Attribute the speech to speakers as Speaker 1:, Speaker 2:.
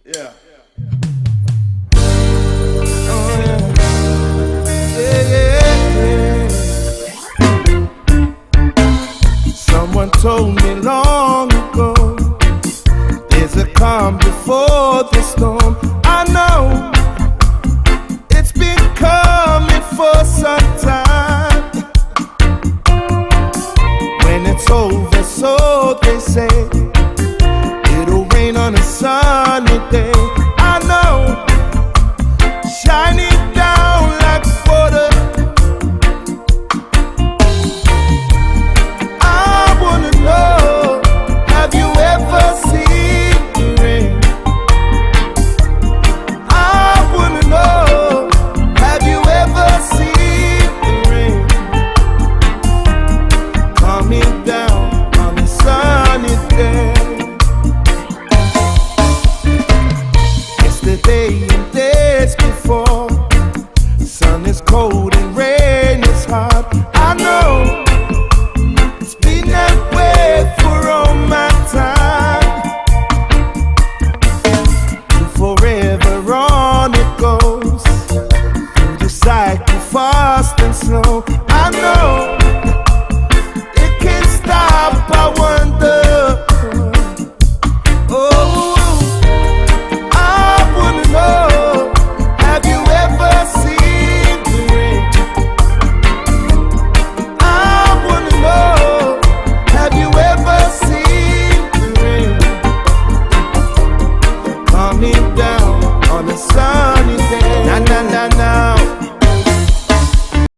Speaker 1: Yeah. Someone told me long ago, there's a calm before the storm. I know it's been coming for some time. When it's over, so they say,